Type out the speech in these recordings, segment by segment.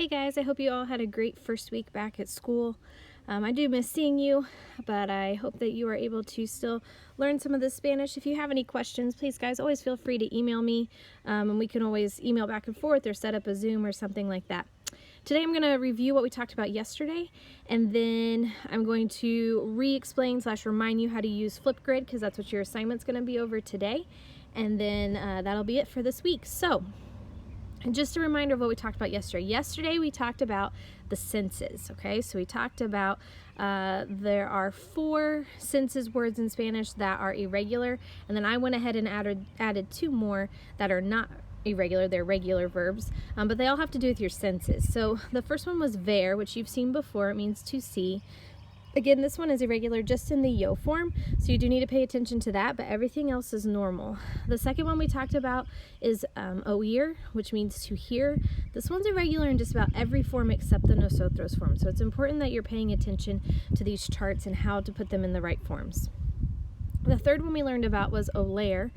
Hey guys, I hope you all had a great first week back at school. I do miss seeing you, but I hope that you are able to still learn some of the Spanish. If you have any questions, please guys, always feel free to email me, and we can always email back and forth or set up a Zoom or something like that. Today I'm going to review what we talked about yesterday, and then I'm going to re-explain / remind you how to use Flipgrid, because that's what your assignment's going to be over today, and then that'll be it for this week. So, and just a reminder of what we talked about yesterday. Yesterday we talked about the senses, okay? So we talked about there are 4 senses words in Spanish that are irregular, and then I went ahead and added 2 more that are not irregular. They're regular verbs, but they all have to do with your senses. So the first one was ver, which you've seen before. It means to see. Again, this one is irregular just in the yo form, so you do need to pay attention to that, but everything else is normal. The second one we talked about is oír, which means to hear. This one's irregular in just about every form except the nosotros form, so it's important that you're paying attention to these charts and how to put them in the right forms. The third one we learned about was oler,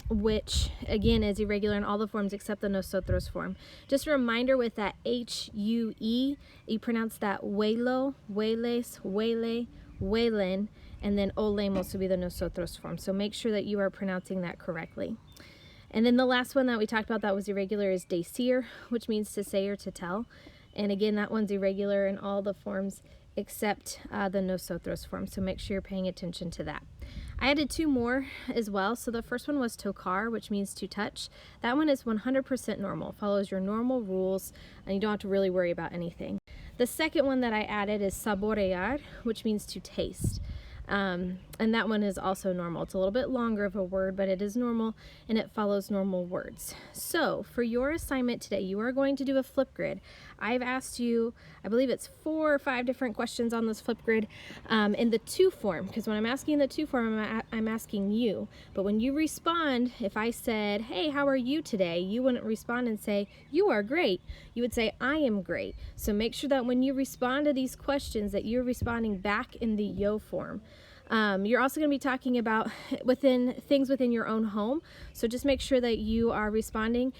which again is irregular in all the forms except the nosotros form. Just a reminder, with that H-U-E, you pronounce that huelo, hueles, huele, huelen, and then olemos will be the nosotros form. So make sure that you are pronouncing that correctly. And then the last one that we talked about that was irregular is decir, which means to say or to tell. And again, that one's irregular in all the forms except the nosotros form, so make sure you're paying attention to that. I added 2 more as well. So the first one was tocar, which means to touch. That one is 100% normal, follows your normal rules, and you don't have to really worry about anything. The second one that I added is saborear, which means to taste. And that one is also normal. It's a little bit longer of a word, but it is normal and it follows normal words. So for your assignment today, you are going to do a Flipgrid. I've asked you, I believe it's 4 or 5 different questions on this Flipgrid in the to form, because when I'm asking the to form, I'm asking you. But when you respond, if I said, hey, how are you today? You wouldn't respond and say, you are great. You would say, I am great. So make sure that when you respond to these questions that you're responding back in the yo form. You're also going to be talking about things within your own home, so just make sure that you are responding.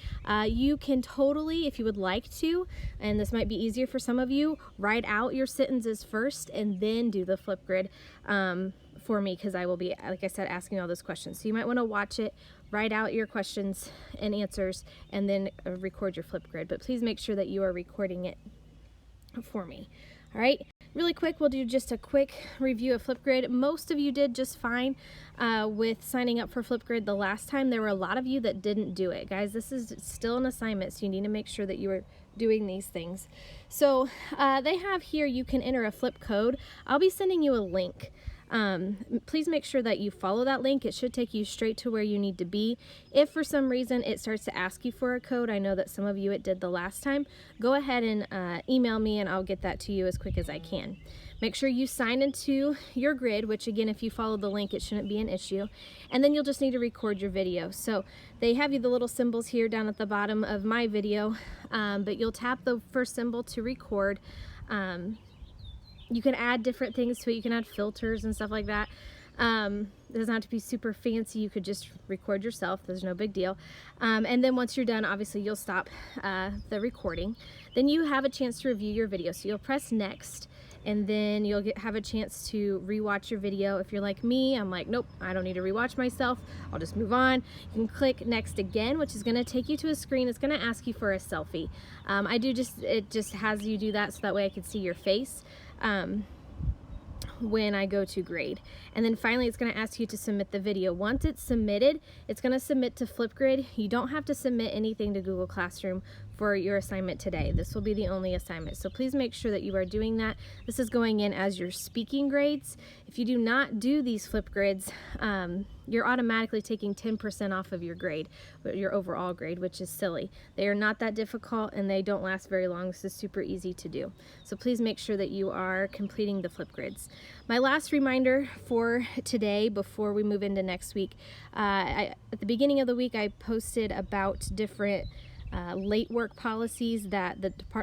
You can totally, if you would like to, and this might be easier for some of you, write out your sentences first and then do the Flipgrid for me, because I will be, like I said, asking all those questions. So you might want to watch it, write out your questions and answers, and then record your Flipgrid. But please make sure that you are recording it for me. All right. Really quick, we'll do just a quick review of Flipgrid. Most of you did just fine with signing up for Flipgrid the last time. There were a lot of you that didn't do it. Guys, this is still an assignment, so you need to make sure that you are doing these things. So they have here, you can enter a flip code. I'll be sending you a link. Please make sure that you follow that link. It should take you straight to where you need to be. If for some reason it starts to ask you for a code, I know that some of you it did the last time, go ahead and email me and I'll get that to you as quick as I can. Make sure you sign into your grid, which again, if you follow the link, it shouldn't be an issue. And then you'll just need to record your video. So they have you the little symbols here down at the bottom of my video, but you'll tap the first symbol to record. You can add different things to it. You can add filters and stuff like that. It doesn't have to be super fancy. You could just record yourself. There's no big deal. And then once you're done, obviously you'll stop the recording. Then you have a chance to review your video. So you'll press next, and then you'll have a chance to rewatch your video. If you're like me, I'm like, nope, I don't need to rewatch myself. I'll just move on. You can click next again, which is going to take you to a screen. It's going to ask you for a selfie. It just has you do that so that way I can see your face when I go to grade. And then finally it's going to ask you to submit the video. Once it's submitted, it's going to submit to Flipgrid. You don't have to submit anything to Google Classroom for your assignment today. This will be the only assignment. So please make sure that you are doing that. This is going in as your speaking grades. If you do not do these Flipgrids, you're automatically taking 10% off of your grade, your overall grade, which is silly. They are not that difficult and they don't last very long. This is super easy to do. So please make sure that you are completing the Flipgrids. My last reminder for today before we move into next week, at the beginning of the week I posted about different late work policies that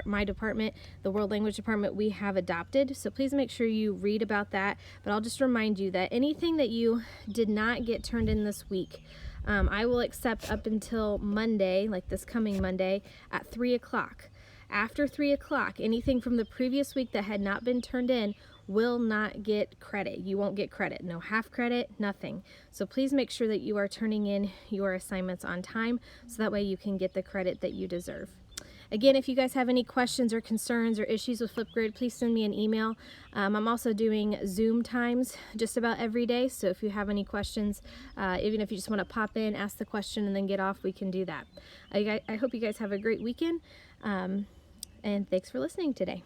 my department, the World Language Department, we have adopted. So please make sure you read about that. But I'll just remind you that anything that you did not get turned in this week, I will accept up until Monday, like this coming Monday, at 3 o'clock. After 3 o'clock, anything from the previous week that had not been turned in will not get credit. You won't get credit. No half credit, nothing. So please make sure that you are turning in your assignments on time so that way you can get the credit that you deserve. Again, if you guys have any questions or concerns or issues with Flipgrid, please send me an email. I'm also doing Zoom times just about every day, so if you have any questions, even if you just want to pop in, ask the question, and then get off, we can do that. I hope you guys have a great weekend, and thanks for listening today.